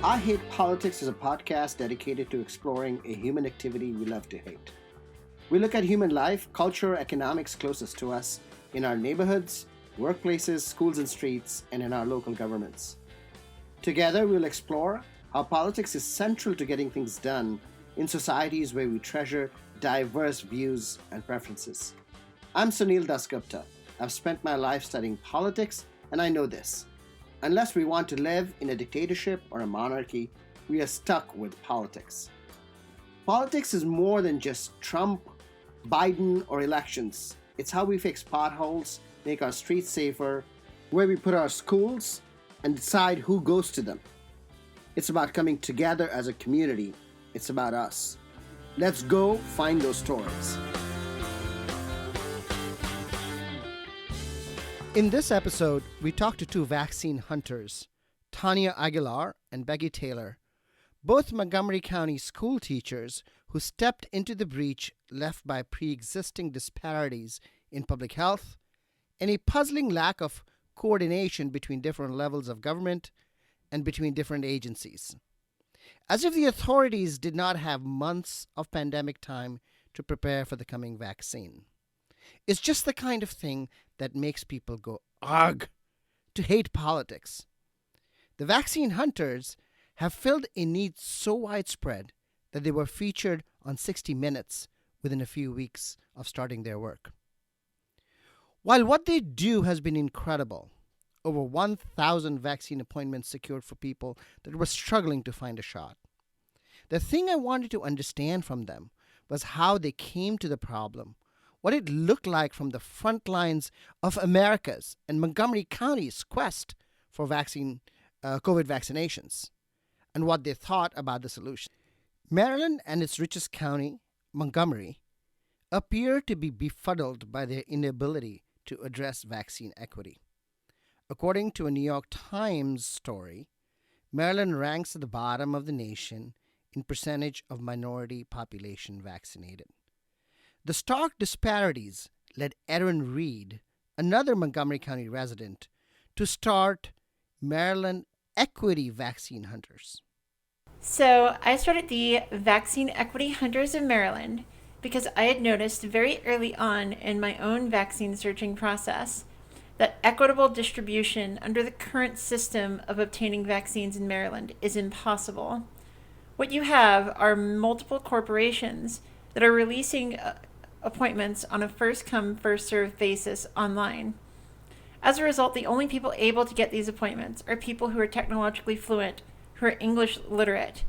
I Hate Politics is a podcast dedicated to exploring a human activity we love to hate. We look at human life, culture, economics closest to us in our neighborhoods, workplaces, schools and streets, and in our local governments. Together, we'll explore how politics is central to getting things done in societies where we treasure diverse views and preferences. I'm Sunil Dasgupta. I've spent my life studying politics, and I know this. Unless we want to live in a dictatorship or a monarchy, we are stuck with politics. Politics is more than just Trump, Biden, or elections. It's how we fix potholes, make our streets safer, where we put our schools, and decide who goes to them. It's about coming together as a community. It's about us. Let's go find those stories. In this episode, we talk to two vaccine hunters, Tanya Aguilar and Becky Taylor, both Montgomery County school teachers who stepped into the breach left by pre-existing disparities in public health and a puzzling lack of coordination between different levels of government and between different agencies. As if the authorities did not have months of pandemic time to prepare for the coming vaccine. It's just the kind of thing that makes people go, ugh, to hate politics. The vaccine hunters have filled a need so widespread that they were featured on 60 Minutes within a few weeks of starting their work. While what they do has been incredible, over 1,000 vaccine appointments secured for people that were struggling to find a shot. The thing I wanted to understand from them was how they came to the problem, what it looked like from the front lines of America's and Montgomery County's quest for COVID vaccinations, and what they thought about the solution. Maryland and its richest county, Montgomery, appear to be befuddled by their inability to address vaccine equity. According to a New York Times story, Maryland ranks at the bottom of the nation in percentage of minority population vaccinated. The stark disparities led Erin Reed, another Montgomery County resident, to start Maryland Equity Vaccine Hunters. So I started the Vaccine Equity Hunters of Maryland because I had noticed very early on in my own vaccine searching process that equitable distribution under the current system of obtaining vaccines in Maryland is impossible. What you have are multiple corporations that are releasing appointments on a first-come, first-served basis online. As a result, the only people able to get these appointments are people who are technologically fluent, who are English literate,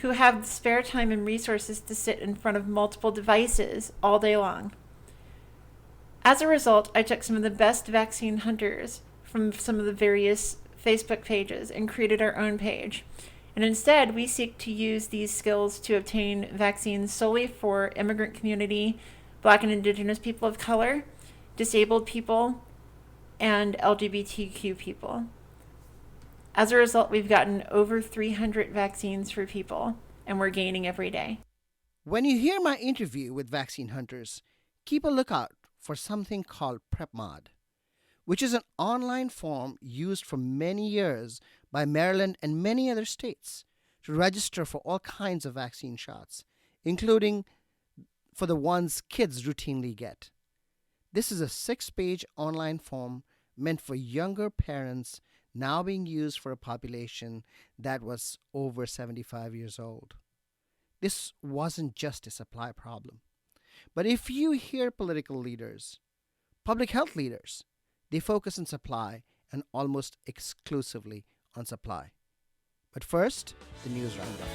who have spare time and resources to sit in front of multiple devices all day long. As a result, I took some of the best vaccine hunters from some of the various Facebook pages and created our own page. And instead, we seek to use these skills to obtain vaccines solely for immigrant community, Black and Indigenous people of color, disabled people, and LGBTQ people. As a result, we've gotten over 300 vaccines for people, and we're gaining every day. When you hear my interview with vaccine hunters, keep a lookout for something called Prepmod, which is an online form used for many years by Maryland and many other states to register for all kinds of vaccine shots, including for the ones kids routinely get. This is a 6-page online form meant for younger parents, now being used for a population that was over 75 years old. This wasn't just a supply problem. But if you hear political leaders, public health leaders, they focus on supply and almost exclusively on supply. But first, the news roundup.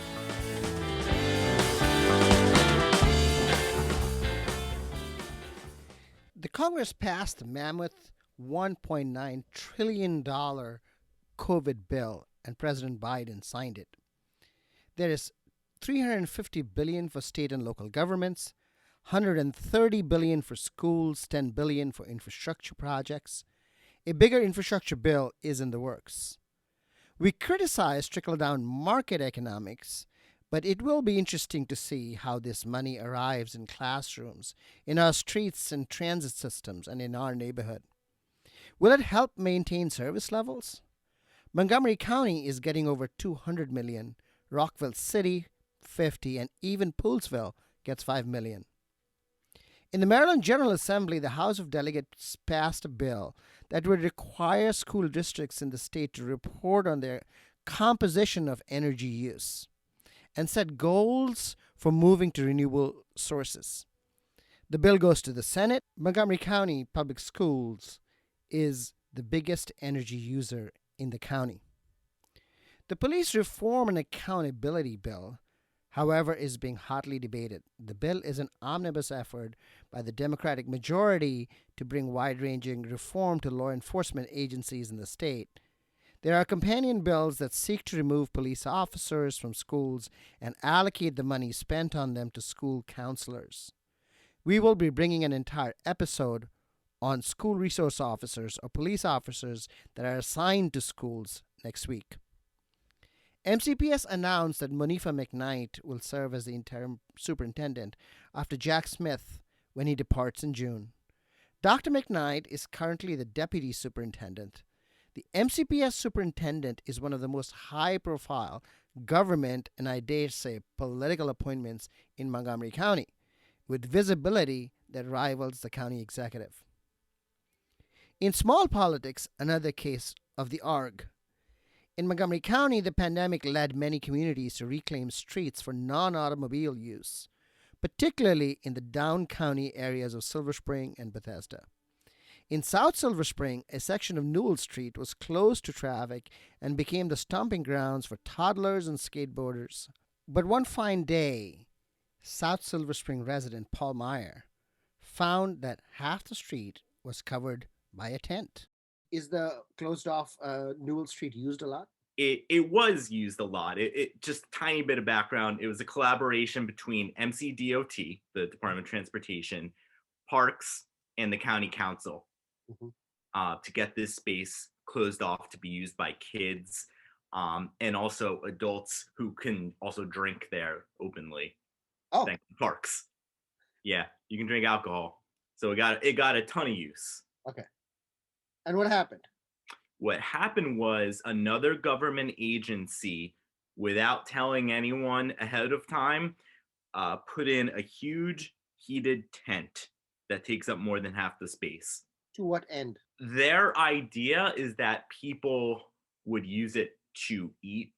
The Congress passed the mammoth $1.9 trillion COVID bill, and President Biden signed it. There is $350 billion for state and local governments, $130 billion for schools, $10 billion for infrastructure projects. A bigger infrastructure bill is in the works. We criticize trickle-down market economics, but it will be interesting to see how this money arrives in classrooms, in our streets and transit systems, and in our neighborhood. Will it help maintain service levels? Montgomery County is getting over 200 million. Rockville City, 50, and even Poolsville gets 5 million. In the Maryland General Assembly, the House of Delegates passed a bill that would require school districts in the state to report on their composition of energy use and set goals for moving to renewable sources. The bill goes to the Senate. Montgomery County Public Schools is the biggest energy user in the county. The Police Reform and Accountability Bill, however, is being hotly debated. The bill is an omnibus effort by the Democratic majority to bring wide-ranging reform to law enforcement agencies in the state. There are companion bills that seek to remove police officers from schools and allocate the money spent on them to school counselors. We will be bringing an entire episode on school resource officers or police officers that are assigned to schools next week. MCPS announced that Monifa McKnight will serve as the interim superintendent after Jack Smith when he departs in June. Dr. McKnight is currently the deputy superintendent. The MCPS superintendent is one of the most high-profile government and I dare say political appointments in Montgomery County, with visibility that rivals the county executive. In small politics, another case of the ARG. In Montgomery County, the pandemic led many communities to reclaim streets for non-automobile use, particularly in the down county areas of Silver Spring and Bethesda. In South Silver Spring, a section of Newell Street was closed to traffic and became the stomping grounds for toddlers and skateboarders. But one fine day, South Silver Spring resident Paul Meyer found that half the street was covered by a tent. Is the closed off Newell Street used a lot? It was used a lot. It just tiny bit of background. It was a collaboration between MCDOT, the Department of Transportation, Parks, and the County Council to get this space closed off to be used by kids and also adults who can also drink there openly. Oh, thanks to Parks. Yeah, you can drink alcohol. So it got a ton of use. Okay. And what happened? What happened was another government agency, without telling anyone ahead of time, put in a huge heated tent that takes up more than half the space. To what end? Their idea is that people would use it to eat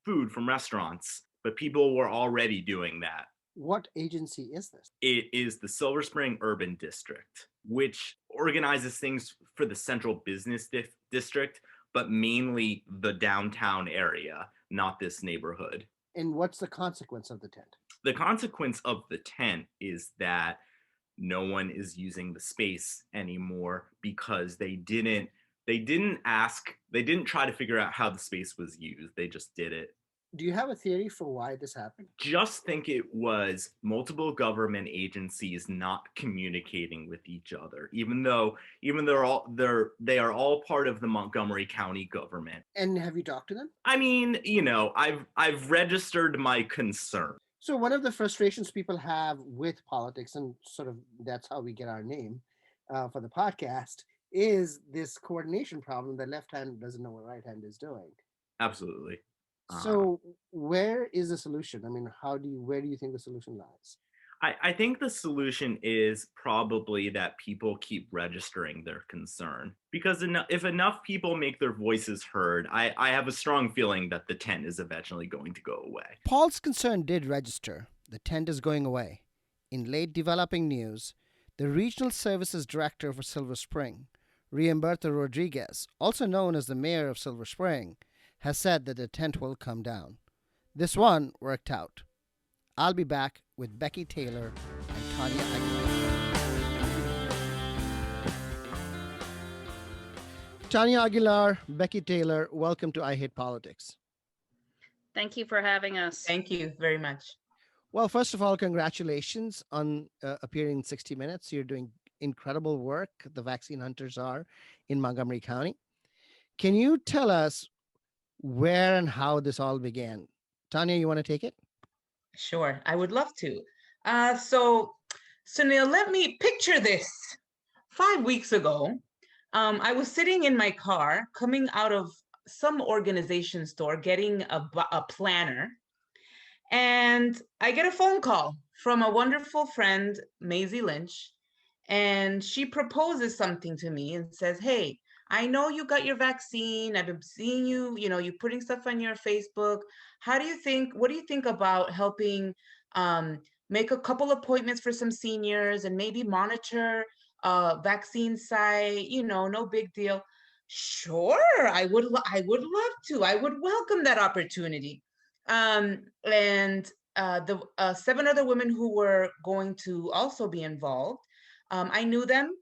food from restaurants, but people were already doing that. What agency is this? It is the Silver Spring Urban District, which organizes things for the central business district, but mainly the downtown area, not this neighborhood. And what's the consequence of the tent? The consequence of the tent is that no one is using the space anymore because they didn't try to figure out how the space was used. They just did it. Do you have a theory for why this happened? Just think it was multiple government agencies not communicating with each other, even though they are all part of the Montgomery County government. And have you talked to them? I mean, I've registered my concern. So one of the frustrations people have with politics, and sort of that's how we get our name for the podcast, is this coordination problem. The left hand doesn't know what right hand is doing. Absolutely. So where is the solution? I mean, where do you think the solution lies? I think the solution is probably that people keep registering their concern, because if enough people make their voices heard, I have a strong feeling that the tent is eventually going to go away. Paul's concern did register. The tent is going away. In late developing news, the Regional Services Director for Silver Spring, Riamberto Rodriguez, also known as the Mayor of Silver Spring, has said that the tent will come down. This one worked out. I'll be back with Becky Taylor and Tanya Aguilar. Tanya Aguilar, Becky Taylor, welcome to I Hate Politics. Thank you for having us. Thank you very much. Well, first of all, congratulations on appearing in 60 Minutes. You're doing incredible work. The vaccine hunters are in Montgomery County. Can you tell us where and how this all began? Tanya, you want to take it? Sure, I would love to. So Sunil, let me picture this. 5 weeks ago, I was sitting in my car coming out of some organization store getting a planner, and I get a phone call from a wonderful friend, Maisie Lynch, and she proposes something to me and says, "Hey, I know you got your vaccine. I've been seeing you, you putting stuff on your Facebook. What do you think about helping make a couple appointments for some seniors and maybe monitor vaccine site, no big deal." Sure, I would love to. I would welcome that opportunity. And the 7 other women who were going to also be involved, I knew them.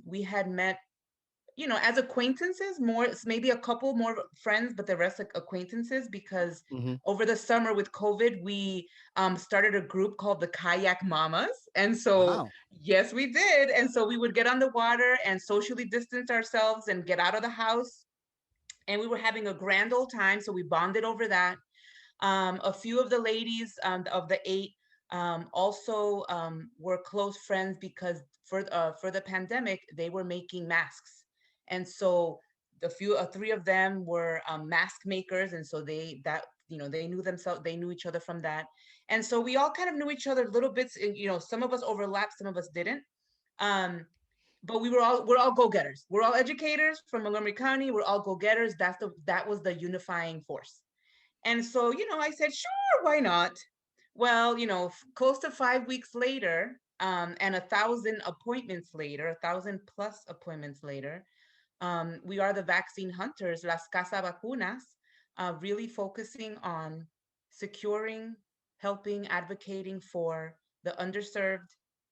We had met, as acquaintances, more, maybe a couple more friends, but the rest like acquaintances, because over the summer with COVID, we started a group called the Kayak Mamas. And so, Wow. yes, we did. And so we would get on the water and socially distance ourselves and get out of the house. And we were having a grand old time. So we bonded over that. A few of the ladies of the 8 also were close friends because for the pandemic, they were making masks. And so the 3 of them were mask makers. And so they knew each other from that. And so we all kind of knew each other little bits, and, some of us overlapped, some of us didn't. But we're all go-getters. We're all educators from Montgomery County. We're all go-getters. That was the unifying force. And so, I said, sure, why not? Well, close to 5 weeks later, and 1,000 appointments later, 1,000 plus appointments later, we are the vaccine hunters, Las Casa Vacunas, really focusing on securing, helping, advocating for the underserved,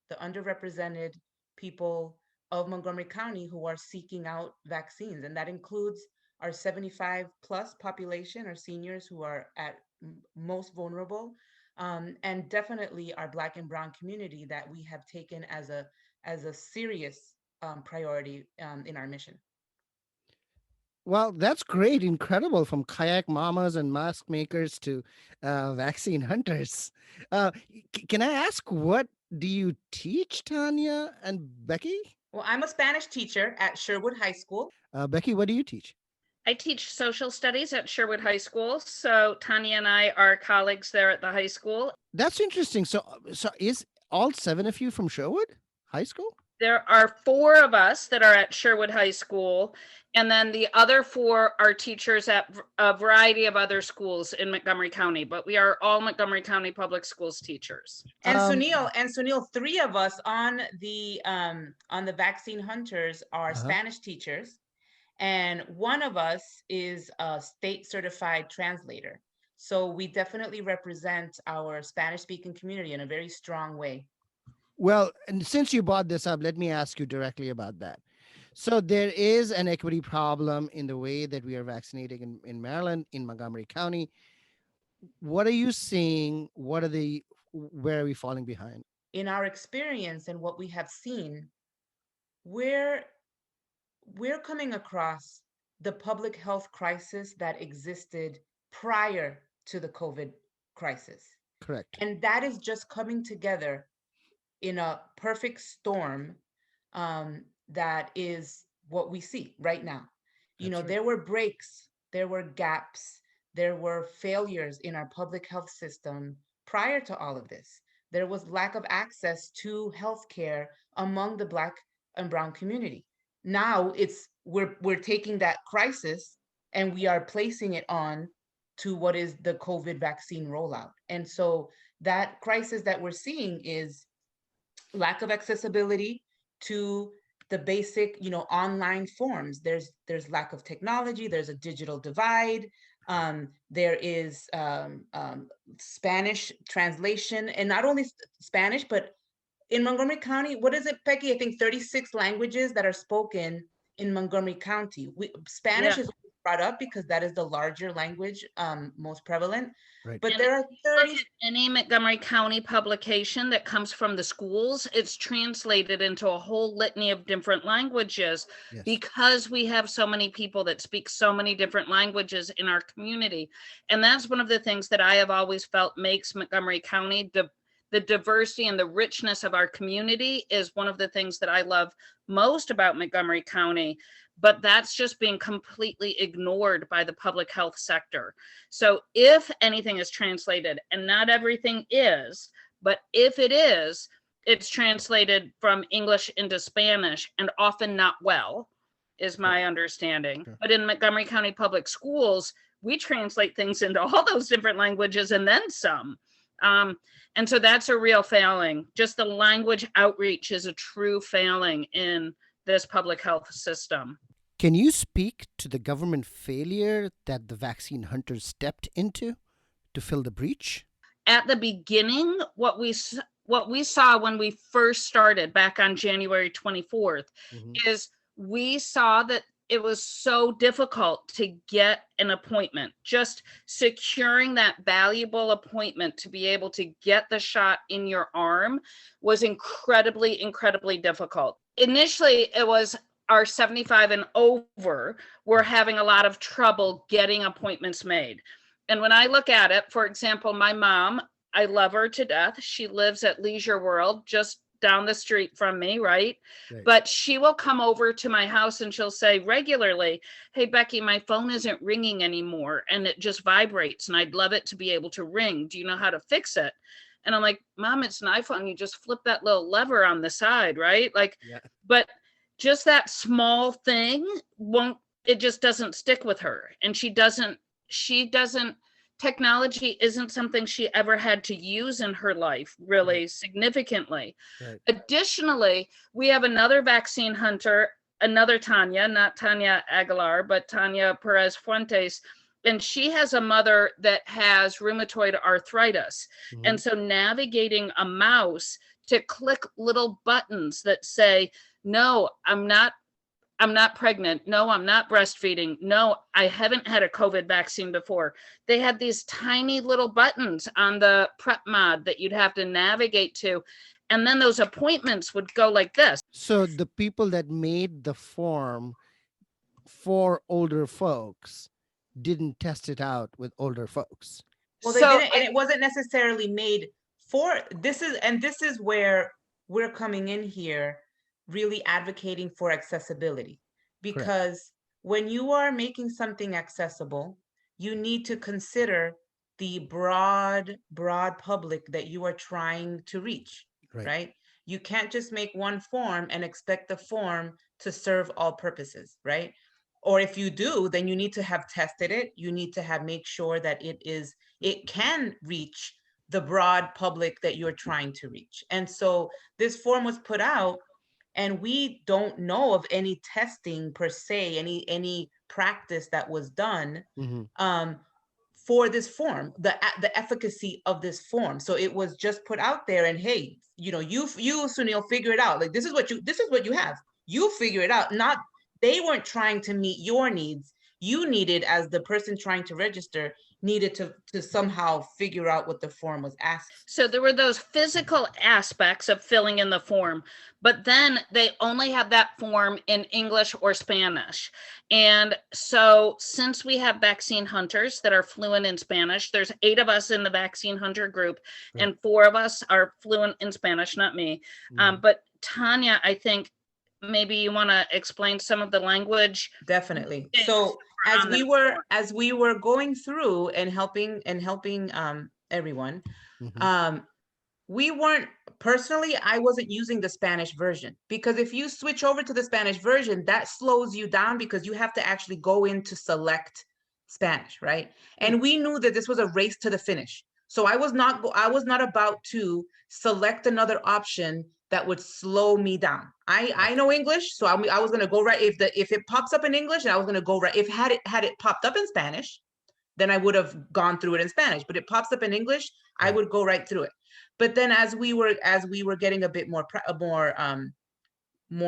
the underrepresented people of Montgomery County who are seeking out vaccines. And that includes our 75 plus population, our seniors who are at most vulnerable, and definitely our Black and Brown community that we have taken as a serious priority in our mission. Well, that's great, incredible. From kayak mamas and mask makers to vaccine hunters. Can I ask, what do you teach, Tanya and Becky? Well, I'm a Spanish teacher at Sherwood High School. Becky, what do you teach? I teach social studies at Sherwood High School. So Tanya and I are colleagues there at the high school. That's interesting. So is all 7 of you from Sherwood High School? There are 4 of us that are at Sherwood High School, and then the other 4 are teachers at a variety of other schools in Montgomery County, but we are all Montgomery County Public Schools teachers. And Sunil, 3 of us on the vaccine hunters are Spanish teachers, and 1 of us is a state certified translator. So we definitely represent our Spanish speaking community in a very strong way. Well, and since you brought this up, let me ask you directly about that. So there is an equity problem in the way that we are vaccinating in Maryland, in Montgomery County. What are you seeing? Where are we falling behind? In our experience and what we have seen, we're coming across the public health crisis that existed prior to the COVID crisis. Correct. And that is just coming together in a perfect storm that is what we see right now. Right. There were breaks, there were gaps, there were failures in our public health system prior to all of this. There was lack of access to healthcare among the Black and Brown community. Now we're taking that crisis and we are placing it on to what is the COVID vaccine rollout. And so that crisis that we're seeing is lack of accessibility to the basic, online forms. There's lack of technology. There's a digital divide. There is Spanish translation, and not only Spanish, but in Montgomery County, what is it, Becky? I think 36 languages that are spoken in Montgomery County. Spanish is brought up because that is the larger language, most prevalent. Right. But there are 30. Any Montgomery County publication that comes from the schools, it's translated into a whole litany of different languages. Yes. Because we have so many people that speak so many different languages in our community. And that's one of the things that I have always felt makes Montgomery County the diversity and the richness of our community is one of the things that I love most about Montgomery County, but that's just being completely ignored by the public health sector. So if anything is translated, and not everything is, but if it is, it's translated from English into Spanish, and often not well, is my understanding. Sure. But in Montgomery County Public Schools, we translate things into all those different languages and then some. And so that's a real failing. Just the language outreach is a true failing in this public health system. Can you speak to the government failure that the vaccine hunters stepped into to fill the breach? At the beginning, what we saw when we first started back on January 24th is we saw that it was so difficult to get an appointment. Just securing that valuable appointment to be able to get the shot in your arm was incredibly, incredibly difficult. Initially, it was our 75 and over were having a lot of trouble getting appointments made. And when I look at it, for example, my mom, I love her to death. She lives at Leisure World, just down the street from me, right? But she will come over to my house and she'll say regularly, "Hey, Becky, my phone isn't ringing anymore and it just vibrates and I'd love it to be able to ring. Do you know how to fix it?" And I'm like, "Mom, it's an iPhone. You just flip that little lever on the side, right?" Like, but just that small thing it just doesn't stick with her. And she doesn't, technology isn't something she ever had to use in her life really significantly. Additionally, we have another vaccine hunter, another Tanya, not Tanya Aguilar, but Tanya Perez Fuentes. And she has a mother that has rheumatoid arthritis. And so navigating a mouse to click little buttons that say, "No, I'm not pregnant. No, I'm not breastfeeding. No, I haven't had a COVID vaccine before." They had these tiny little buttons on the Prepmod that you'd have to navigate to. And then those appointments would go like this. So the people that made the form for older folks didn't test it out with older folks. Well, they didn't, and it wasn't necessarily made for this is where we're coming in here, really advocating for accessibility, because when you are making something accessible, you need to consider the broad public that you are trying to reach, right? You can't just make one form and expect the form to serve all purposes, right? Or if you do, then you need to have tested it. You need to have make sure that it can reach the broad public that you're trying to reach. And so this form was put out, and we don't know of any testing per se, any practice that was done for this form, the efficacy of this form. So it was just put out there, and hey, you Sunil, figure it out. Like, this is what you have. You figure it out. Not, they weren't trying to meet your needs. You needed, as the person trying to register, needed to somehow figure out what the form was asking. So there were those physical aspects of filling in the form, but then they only had that form in English or Spanish. And so since we have vaccine hunters that are fluent in Spanish, there's 8 of us in the vaccine hunter group, and 4 of us are fluent in Spanish, not me. But Tanya, I think maybe you want to explain some of the language. Definitely. So as we were going through and helping everyone, we weren't, personally, I wasn't using the Spanish version, because if you switch over to the Spanish version, that slows you down because you have to actually go in to select Spanish, right? And we knew that this was a race to the finish. So I was not about to select another option that would slow me down. I know English, so I was gonna go right. If it pops up in English, I was gonna go right. If had it popped up in Spanish, then I would have gone through it in Spanish. But it pops up in English, I would go right through it. But then as we were getting a bit more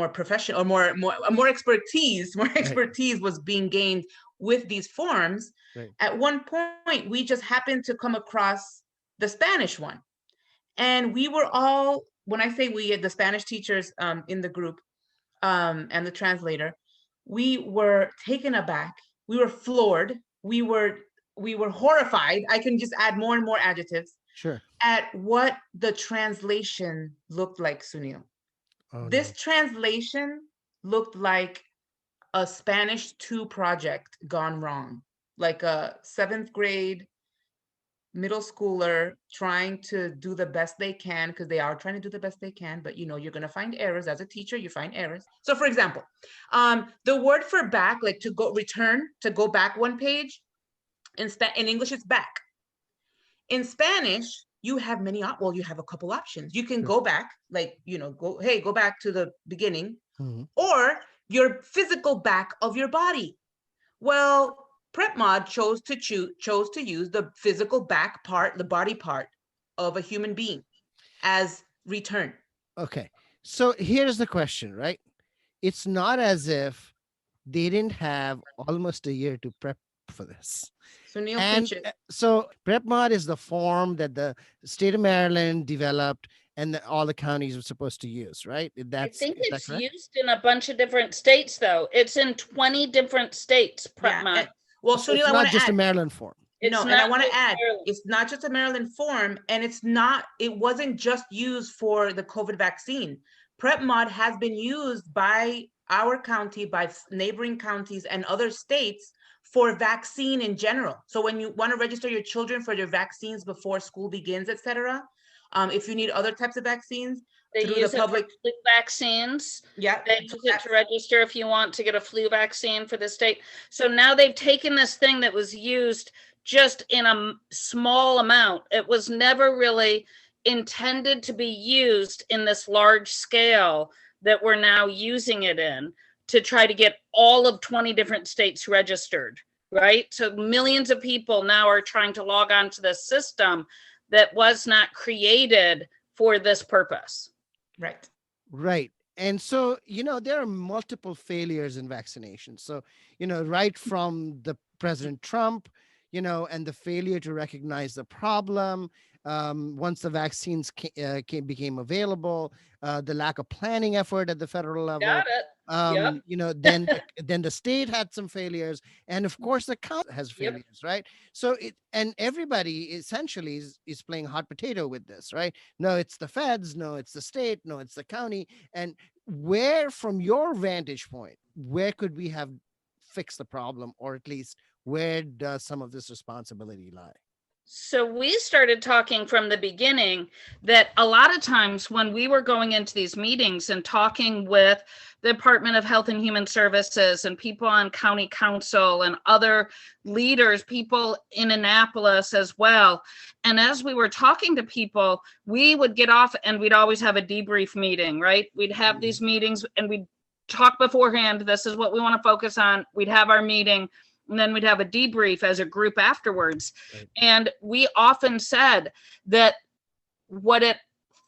professional, or more expertise, was being gained with these forms. At one point, we just happened to come across the Spanish one, and we were all, when I say we, the Spanish teachers in the group and the translator, we were taken aback. We were floored. We were horrified. I can just add more and more adjectives. Sure. at what the translation looked like, Sunil. Oh, This no. translation looked like a Spanish 2 project gone wrong, like a 7th grade middle schooler trying to do the best they can, because they are trying to do the best they can, but you know, you're going to find errors. As a teacher, you find errors. So for example, the word for back, like to go return, to go back one page, in English it's back. In Spanish, you have well, you have a couple options. You can Sure. go back, like, you know, go back to the beginning, Mhm. or your physical back of your body. Well, Prepmod chose to use the physical back part, the body part of a human being as return. Okay. So here's the question, right? It's not as if they didn't have almost a year to prep for this. Sunil, And preach it. so Prepmod is the form that the state of Maryland developed and that all the counties were supposed to use, right? I That's think is that it's correct? used in a bunch of different states, though. It's in 20 different states, Yeah. Prepmod. Well, So Sunil, it's I want not to just a add, Maryland form. It's no, and I not want to just add, Maryland. it's not just a Maryland form, and it wasn't just used for the COVID vaccine. Prepmod has been used by our county, by neighboring counties and other states for vaccine in general. So when you want to register your children for their vaccines before school begins, etc., if you need other types of vaccines They through the use it for public, flu vaccines. yeah, They use it to register if you want to get a flu vaccine for the state. So now they've taken this thing that was used just in a small amount. It was never really intended to be used in this large scale that we're now using it in to try to get all of 20 different states registered, right? So millions of people now are trying to log on to this system that was not created for this purpose. right. Right. And so, there are multiple failures in vaccination. So, right from the President Trump, and the failure to recognize the problem once the vaccines became available, the lack of planning effort at the federal level. Got it. Yep. Then the state had some failures, and of course the county has Yep. failures, right? So and everybody essentially is playing hot potato with this, right? No, it's the feds, no, it's the state, no, it's the county. And where, from your vantage point, where could we have fixed the problem, or at least where does some of this responsibility lie? So we started talking from the beginning that a lot of times when we were going into these meetings and talking with the Department of Health and Human Services and people on county council and other leaders, people in Annapolis as well. And as we were talking to people, we would get off and we'd always have a debrief meeting, right? We'd have these meetings and we'd talk beforehand. This is what we want to focus on. We'd have our meeting. And then we'd have a debrief as a group afterwards. Right. And we often said that what it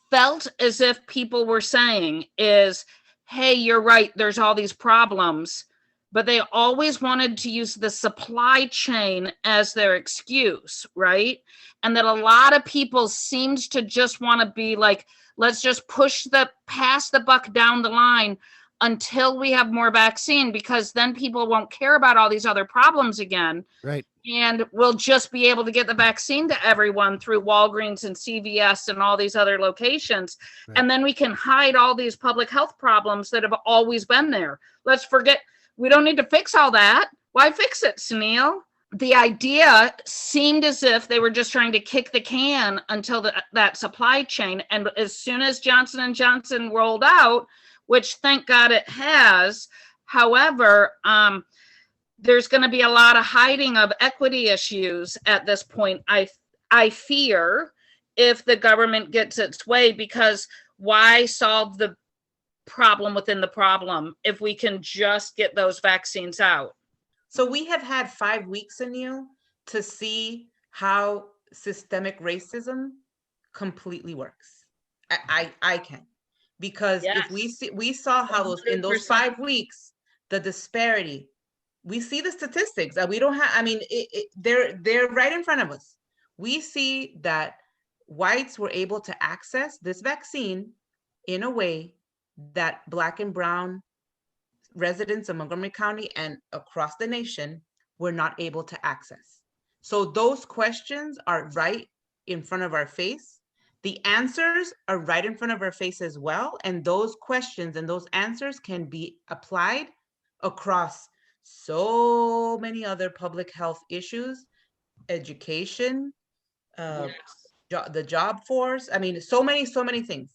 felt as if people were saying is, hey, you're right, there's all these problems. But they always wanted to use the supply chain as their excuse, right? And that a lot of people seemed to just want to be like, let's just pass the buck down the line until we have more vaccine, because then people won't care about all these other problems again. Right. And we'll just be able to get the vaccine to everyone through Walgreens and CVS and all these other locations. Right. And then we can hide all these public health problems that have always been there. Let's forget, we don't need to fix all that. Why fix it, Sunil? The idea seemed as if they were just trying to kick the can until that supply chain. And as soon as Johnson & Johnson rolled out, which thank God it has. However, there's going to be a lot of hiding of equity issues at this point, I fear, if the government gets its way, because why solve the problem within the problem if we can just get those vaccines out? So we have had 5 weeks, Sunil, to see how systemic racism completely works. I can. Because Yes. if we saw how in those 5 weeks, the disparity, we see the statistics that we don't have. I mean, they're right in front of us. We see that whites were able to access this vaccine in a way that Black and Brown residents of Montgomery County and across the nation were not able to access. So those questions are right in front of our face. The answers are right in front of our face as well. And those questions and those answers can be applied across so many other public health issues, education, the job force. I mean, so many things.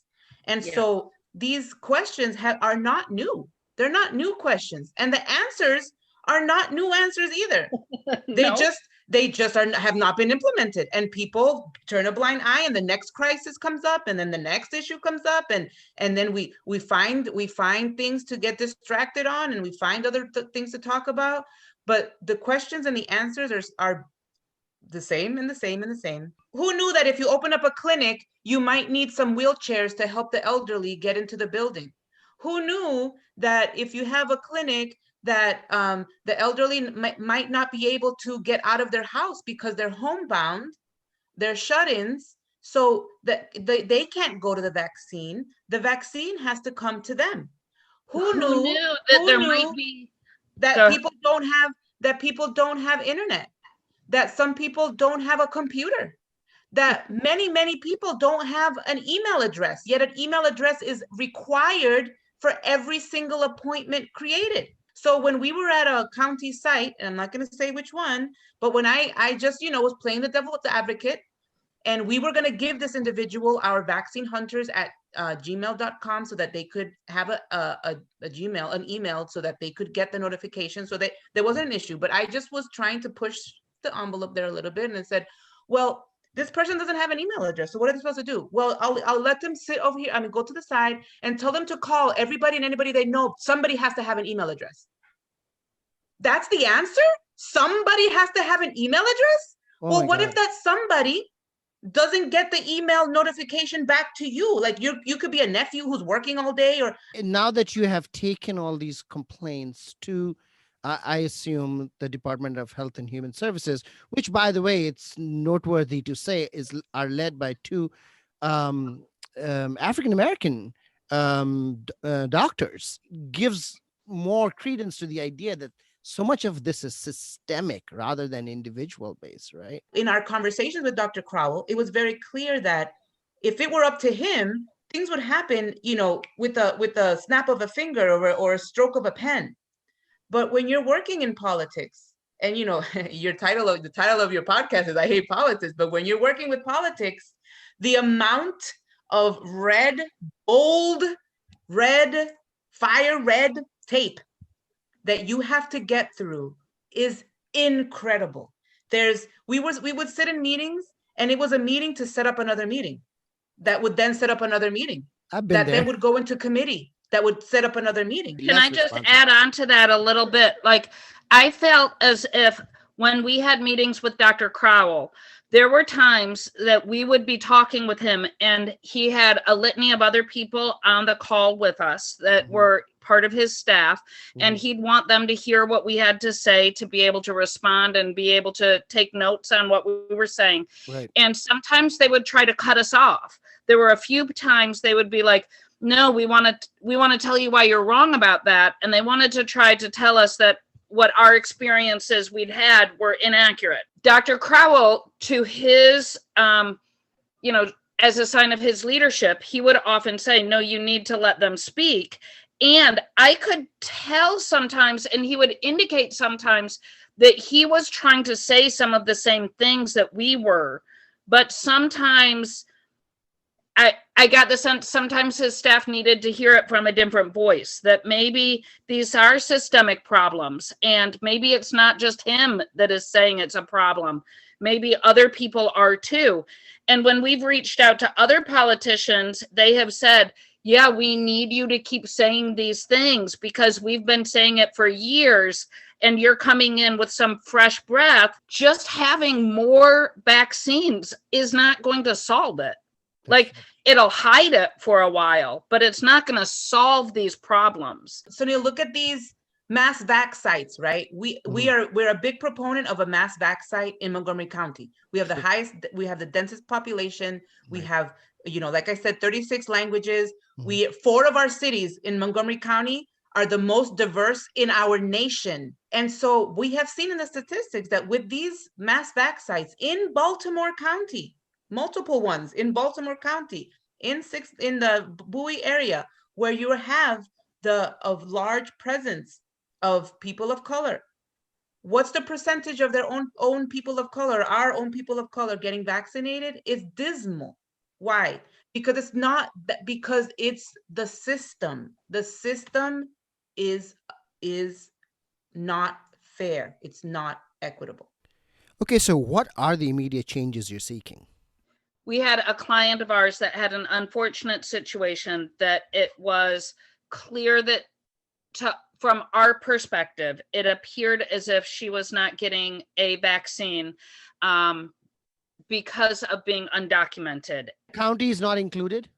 And so these questions are not new. They're not new questions. And the answers are not new answers either. They just have not been implemented, and people turn a blind eye, and the next crisis comes up, and then the next issue comes up, and then we find things to get distracted on, and we find other things to talk about. But the questions and the answers are the same and the same and the same. Who knew that if you open up a clinic, you might need some wheelchairs to help the elderly get into the building? Who knew that if you have a clinic that the elderly might not be able to get out of their house because they're homebound, they're shut-ins, so that they can't go to the vaccine. The vaccine has to come to them. Who knew that there might be that people don't have internet, that some people don't have a computer, that many people don't have an email address, yet an email address is required for every single appointment created. So when we were at a county site, and I'm not going to say which one, but when I just, was playing the devil's advocate, and we were going to give this individual our vaccine hunters at gmail.com so that they could have an email so that they could get the notification, so that there wasn't an issue. But I just was trying to push the envelope there a little bit, and it said, well, this person doesn't have an email address. So what are they supposed to do? Well, I'll let them sit over here. Go to the side and tell them to call everybody and anybody they know. Somebody has to have an email address. That's the answer? Somebody has to have an email address? Well, what if that somebody doesn't get the email notification back to you? Like you could be a nephew who's working all day, or. And now that you have taken all these complaints to, I assume, the Department of Health and Human Services, which, by the way, it's noteworthy to say are led by two African-American doctors, gives more credence to the idea that so much of this is systemic rather than individual based, right? In our conversations with Dr. Crowell, it was very clear that if it were up to him, things would happen, with a snap of a finger or a stroke of a pen. But when you're working in politics, and the title of your podcast is I Hate Politics, but when you're working with politics, the amount of bold red, fire red tape that you have to get through is incredible. We would sit in meetings, and it was a meeting to set up another meeting that would then set up another meeting that then would go into committee that would set up another meeting. Can I just add on to that a little bit? Like, I felt as if when we had meetings with Dr. Crowell, there were times that we would be talking with him, and he had a litany of other people on the call with us that were part of his staff, and he'd want them to hear what we had to say to be able to respond and be able to take notes on what we were saying. Right. And sometimes they would try to cut us off. There were a few times they would be like, no, we want to tell you why you're wrong about that. And they wanted to try to tell us that what our experiences we'd had were inaccurate. Dr. Crowell, to his, as a sign of his leadership, he would often say, no, you need to let them speak. And I could tell sometimes, and he would indicate sometimes, that he was trying to say some of the same things that we were. But sometimes I got the sense sometimes his staff needed to hear it from a different voice, that maybe these are systemic problems, and maybe it's not just him that is saying it's a problem. Maybe other people are too. And when we've reached out to other politicians, they have said, yeah, we need you to keep saying these things because we've been saying it for years and you're coming in with some fresh breath. Just having more vaccines is not going to solve it. Like, it'll hide it for a while, but it's not going to solve these problems. So you look at these mass vac sites, right? We're a big proponent of a mass vac site in Montgomery County. We have the densest population. We have, like I said, 36 languages. 4 of our cities in Montgomery County are the most diverse in our nation. And so we have seen in the statistics that with these mass vac sites in Baltimore County, multiple ones in Baltimore County, in the Bowie area, where you have large presence of people of color. What's the percentage of their own people of color, our own people of color getting vaccinated? Is dismal. Why? Because it's the system. The system is not fair. It's not equitable. Okay, so what are the immediate changes you're seeking? We had a client of ours that had an unfortunate situation that it was clear that from our perspective, it appeared as if she was not getting a vaccine because of being undocumented. County is not included?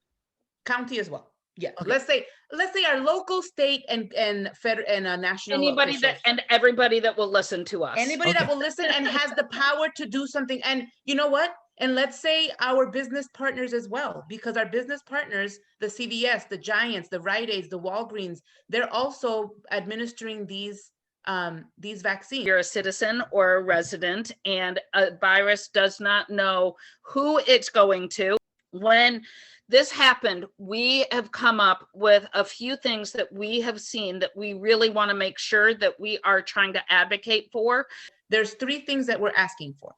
County as well. Yeah. Okay. Let's say our local, state, and federal and national Anybody officials. and everybody that will listen to us. Anybody that will listen and has the power to do something. And you know what? And let's say our business partners as well, because our business partners, the CVS, the Giants, the Rite Aids, the Walgreens, they're also administering these vaccines. You're a citizen or a resident, and a virus does not know who it's going to. When this happened, we have come up with a few things that we have seen that we really want to make sure that we are trying to advocate for. There's 3 things that we're asking for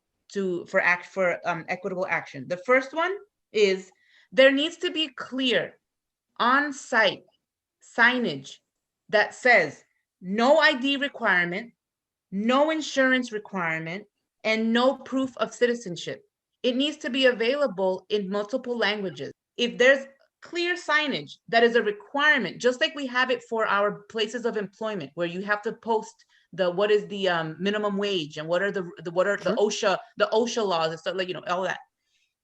equitable action. The first one is there needs to be clear on-site signage that says no ID requirement, no insurance requirement, and no proof of citizenship. It needs to be available in multiple languages. If there's clear signage that is a requirement, just like we have it for our places of employment, where you have to post what is the minimum wage and what are the OSHA laws and stuff, like, all that.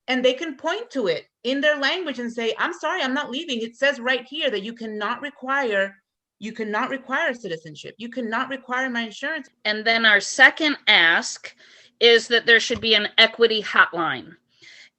And they can point to it in their language and say, I'm sorry, I'm not leaving. It says right here that you cannot require citizenship. You cannot require my insurance. And then our second ask is that there should be an equity hotline.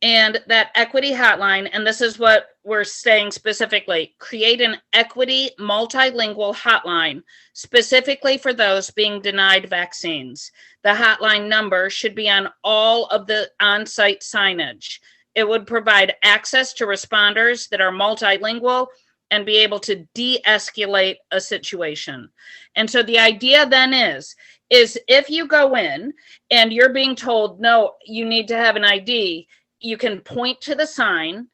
And that equity hotline, and this is what we're saying specifically, create an equity multilingual hotline specifically for those being denied vaccines. The hotline number should be on all of the on-site signage. It would provide access to responders that are multilingual and be able to de-escalate a situation. And so the idea then is if you go in and you're being told, no, you need to have an ID, you can point to the sign.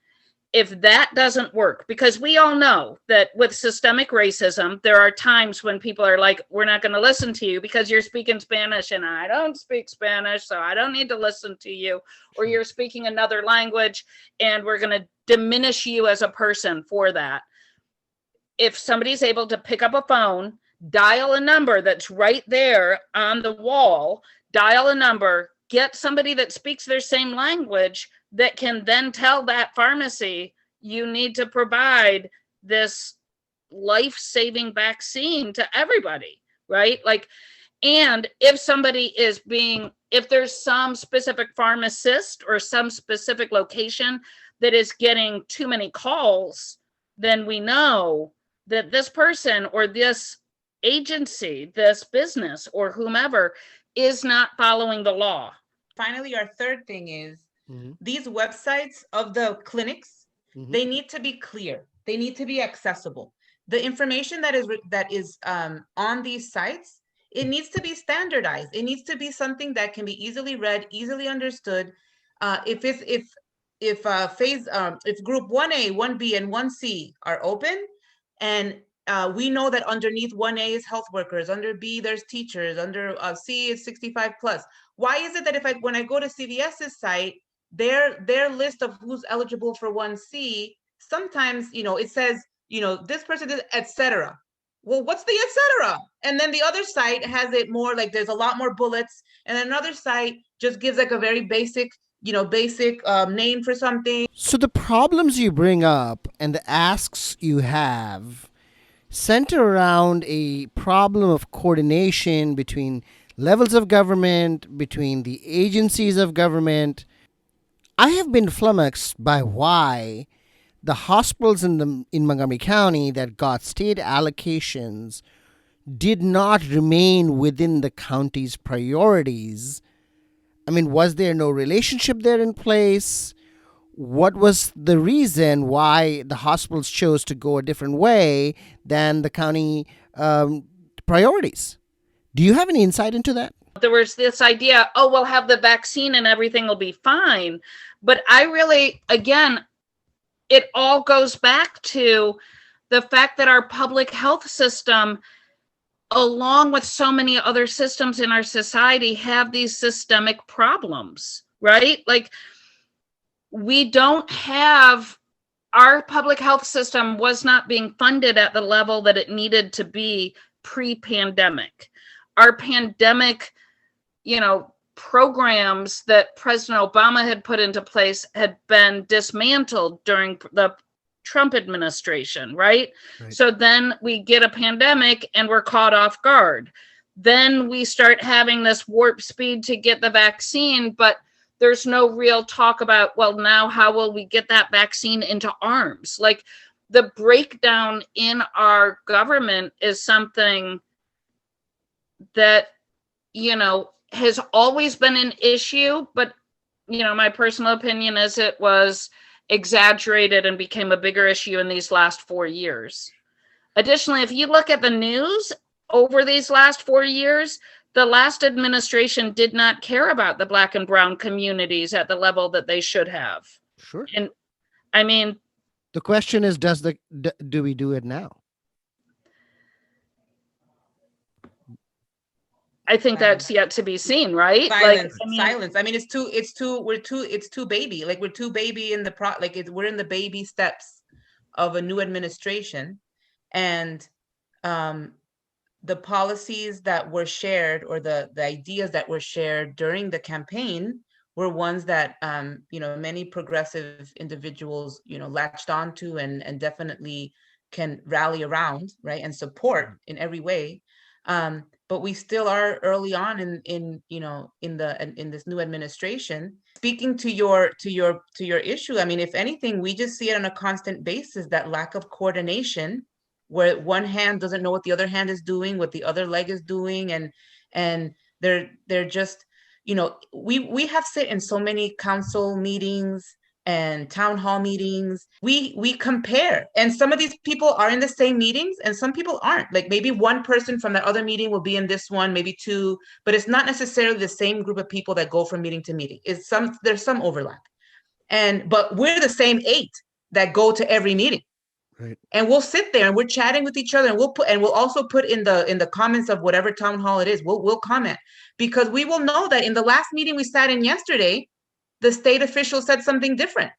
If that doesn't work, because we all know that with systemic racism, there are times when people are like, we're not going to listen to you because you're speaking Spanish and I don't speak Spanish, so I don't need to listen to you. Or you're speaking another language and we're going to diminish you as a person for that. If somebody's able to pick up a phone, dial a number that's right there on the wall, dial a number, get somebody that speaks their same language that can then tell that pharmacy, you need to provide this life-saving vaccine to everybody, right? Like, and if somebody if there's some specific pharmacist or some specific location that is getting too many calls, then we know that this person or this agency, this business or whomever is not following the law. Finally, our third thing is these websites of the clinics, they need to be clear. They need to be accessible. The information that is on these sites, it needs to be standardized. It needs to be something that can be easily read, easily understood. If group 1A, 1B, and 1C are open, and we know that underneath 1A is health workers, under B there's teachers, under C is 65 plus. Why is it that when I go to CVS's site, their list of who's eligible for 1C, sometimes, it says, this person is, etc. Well, what's the etc.? And then the other site has it more like there's a lot more bullets, and another site just gives like a very basic name for something. So the problems you bring up and the asks you have center around a problem of coordination between levels of government, between the agencies of government. I have been flummoxed by why the hospitals in Montgomery County that got state allocations did not remain within the county's priorities. I mean, was there no relationship there in place? what was the reason why the hospitals chose to go a different way than the county priorities? Do you have any insight into that? There was this idea, oh, we'll have the vaccine and everything will be fine. But I really, again, it all goes back to the fact that our public health system, along with so many other systems in our society, have these systemic problems, right? Like, we don't have, our public health system was not being funded at the level that it needed to be pre-pandemic. Our pandemic, programs that President Obama had put into place had been dismantled during the Trump administration, right? So then we get a pandemic and we're caught off guard. Then we start having this warp speed to get the vaccine, but there's no real talk about, well, now how will we get that vaccine into arms? Like, the breakdown in our government is something that, has always been an issue, but, my personal opinion is it was exaggerated and became a bigger issue in these last 4 years. Additionally, if you look at the news over these last 4 years, the last administration did not care about the Black and brown communities at the level that they should have. Sure. And I mean, the question is, do we do it now? I think that's yet to be seen, right? Silence. I mean, it's too baby. Like, we're too baby in the we're in the baby steps of a new administration, and the policies that were shared, or the ideas that were shared during the campaign, were ones that many progressive individuals latched onto and definitely can rally around, right, and support in every way. But we still are early on in this new administration. Speaking to your issue, I mean, if anything, we just see it on a constant basis, that lack of coordination, where one hand doesn't know what the other hand is doing, what the other leg is doing, and they're just, we have sit in so many council meetings and town hall meetings. We compare, and some of these people are in the same meetings and some people aren't. Like, maybe one person from that other meeting will be in this one, maybe two, but it's not necessarily the same group of people that go from meeting to meeting. There's some overlap, but we're the same 8 that go to every meeting. Right. And we'll sit there and we're chatting with each other, and we'll also put in the comments of whatever town hall it is, we'll comment, because we will know that in the last meeting we sat in yesterday, the state official said something different,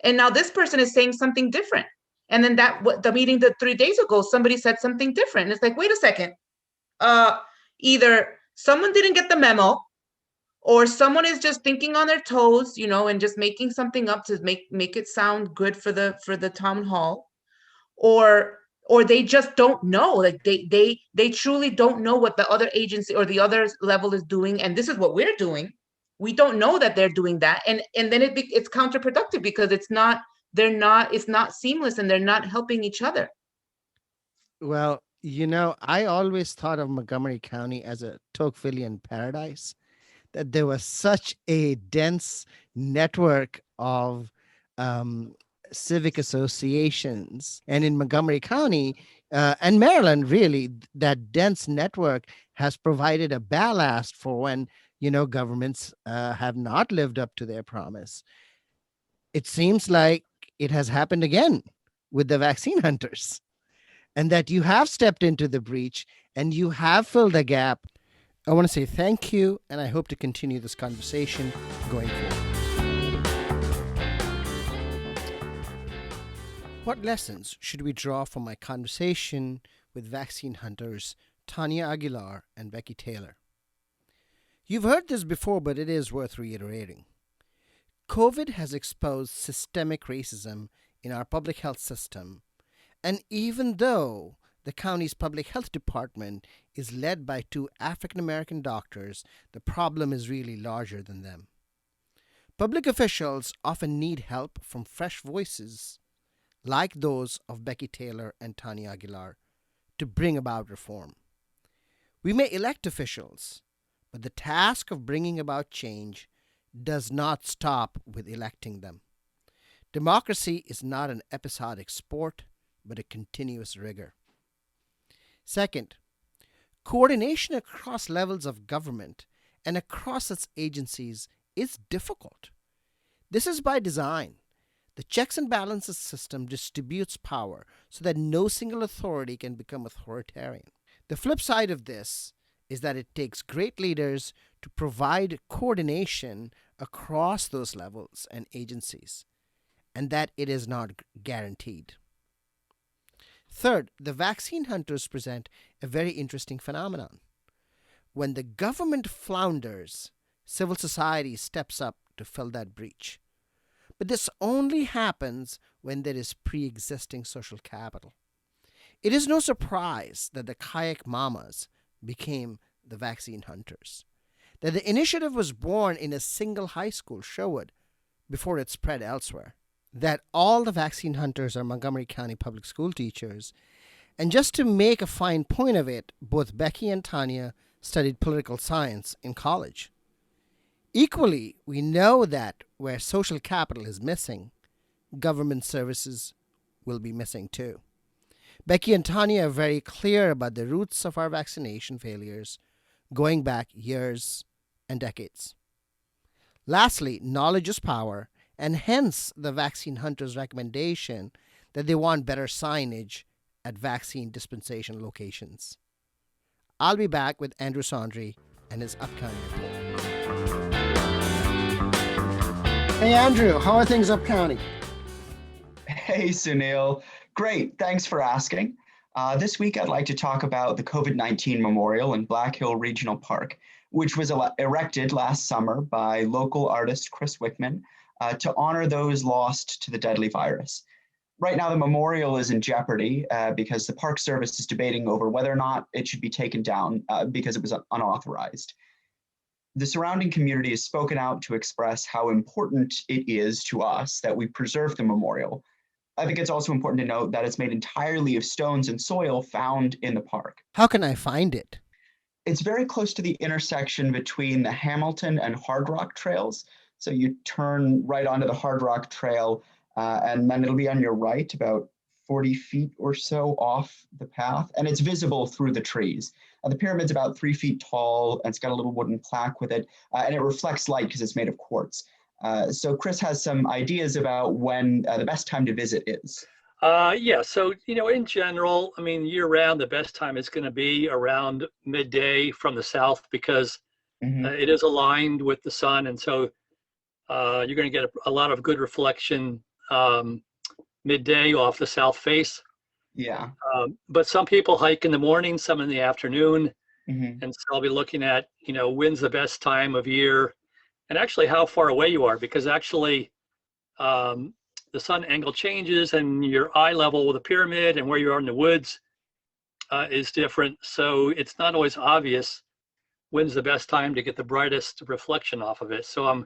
and now this person is saying something different. And then the meeting that 3 days ago, somebody said something different. And it's like, wait a second, either someone didn't get the memo, or someone is just thinking on their toes, and just making something up to make it sound good for the town hall, or they just don't know. Like, they truly don't know what the other agency or the other level is doing, and this is what we're doing. We don't know that they're doing that, and then it's counterproductive, because it's not seamless, and they're not helping each other. Well, I always thought of Montgomery County as a Tocquevillian paradise, that there was such a dense network of civic associations. And in Montgomery County and Maryland, really, that dense network has provided a ballast for when governments have not lived up to their promise. It seems like it has happened again with the vaccine hunters, and that you have stepped into the breach and you have filled the gap. I want to say thank you, and I hope to continue this conversation going forward. What lessons should we draw from my conversation with vaccine hunters Tanya Aguilar and Becky Taylor? You've heard this before, but it is worth reiterating. COVID has exposed systemic racism in our public health system, and even though the county's public health department is led by 2 African-American doctors, the problem is really larger than them. Public officials often need help from fresh voices, like those of Becky Taylor and Tanya Aguilar, to bring about reform. We may elect officials, but the task of bringing about change does not stop with electing them. Democracy is not an episodic sport, but a continuous rigor. Second, coordination across levels of government and across its agencies is difficult. This is by design. The checks and balances system distributes power so that no single authority can become authoritarian. The flip side of this is that it takes great leaders to provide coordination across those levels and agencies, and that it is not guaranteed. Third, the vaccine hunters present a very interesting phenomenon. When the government flounders, civil society steps up to fill that breach. But this only happens when there is pre-existing social capital. It is no surprise that the kayak mamas became the vaccine hunters. That the initiative was born in a single high school, Sherwood, before it spread elsewhere. That all the vaccine hunters are Montgomery County public school teachers. And just to make a fine point of it, both Becky and Tanya studied political science in college. Equally, we know that where social capital is missing, government services will be missing too. Becky and Tanya are very clear about the roots of our vaccination failures going back years and decades. Lastly, knowledge is power, and hence the vaccine hunters' recommendation that they want better signage at vaccine dispensation locations. I'll be back with Andrew Sondry and his upcoming report. Hey Andrew, how are things up county? Hey Sunil, great, thanks for asking. This week I'd like to talk about the COVID-19 Memorial in Black Hill Regional Park, which was erected last summer by local artist Chris Wickman to honor those lost to the deadly virus. Right now the memorial is in jeopardy because the Park Service is debating over whether or not it should be taken down because it was unauthorized. The surrounding community has spoken out to express how important it is to us that we preserve the memorial. I think it's also important to note that it's made entirely of stones and soil found in the park. How can I find it? It's very close to the intersection between the Hamilton and Hard Rock trails. So you turn right onto the Hard Rock Trail, and then it'll be on your right, about 40 feet or so off the path, and it's visible through the trees. The pyramid's about 3 feet tall, and it's got a little wooden plaque with it, and it reflects light because it's made of quartz. So Chris has some ideas about when the best time to visit is. Yeah, so, in general, year round, the best time is going to be around midday from the south because it is aligned with the sun. And so you're going to get a lot of good reflection midday off the south face. Yeah. But some people hike in the morning, some in the afternoon. And so I'll be looking at, when's the best time of year and actually how far away you are, because actually the sun angle changes and your eye level with the pyramid and where you are in the woods is different. So it's not always obvious when's the best time to get the brightest reflection off of it. So I'm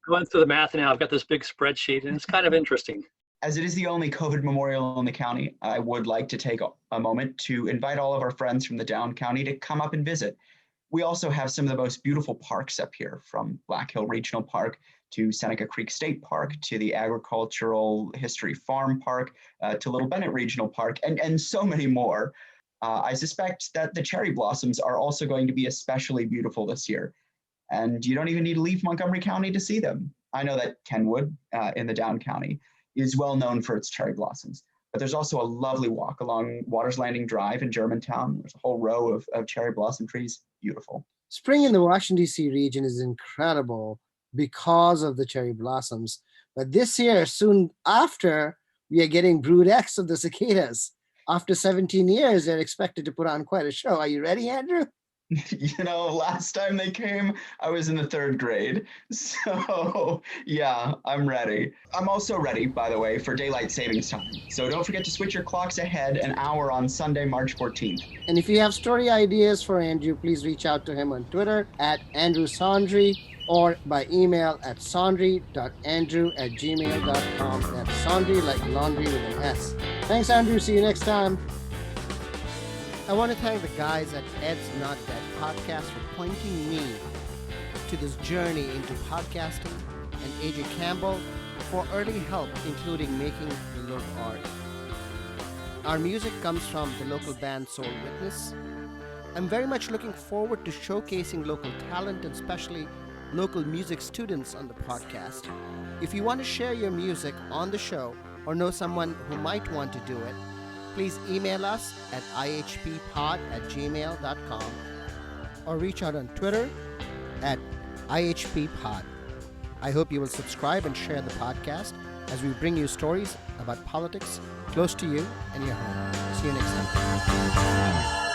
going through the math now. I've got this big spreadsheet and it's kind of interesting. As it is the only COVID memorial in the county, I would like to take a moment to invite all of our friends from the down county to come up and visit. We also have some of the most beautiful parks up here, from Black Hill Regional Park to Seneca Creek State Park to the Agricultural History Farm Park to Little Bennett Regional Park, and so many more. I suspect that the cherry blossoms are also going to be especially beautiful this year. And you don't even need to leave Montgomery County to see them. I know that Kenwood in the down county is well known for its cherry blossoms, but there's also a lovely walk along Waters Landing Drive in Germantown. There's a whole row of cherry blossom trees. Beautiful. Spring in the Washington, D.C. region is incredible because of the cherry blossoms. But this year, soon after, we are getting brood X of the cicadas. After 17 years, they're expected to put on quite a show. Are you ready, Andrew? Last time they came, I was in the 3rd grade. So yeah, I'm ready. I'm also ready, by the way, for daylight savings time. So don't forget to switch your clocks ahead an hour on Sunday, March 14th. And if you have story ideas for Andrew, please reach out to him on Twitter at Andrew Sondry or by email at sondry.andrew@gmail.com. That's Sondry like laundry with an S. Thanks, Andrew. See you next time. I want to thank the guys at Ed's Not Dead podcast for pointing me to this journey into podcasting, and AJ Campbell for early help, including making the logo art. Our music comes from the local band Soul Witness. I'm very much looking forward to showcasing local talent and especially local music students on the podcast. If you want to share your music on the show or know someone who might want to do it, please email us at ihppod@gmail.com or reach out on Twitter at ihppod. I hope you will subscribe and share the podcast as we bring you stories about politics close to you and your home. See you next time.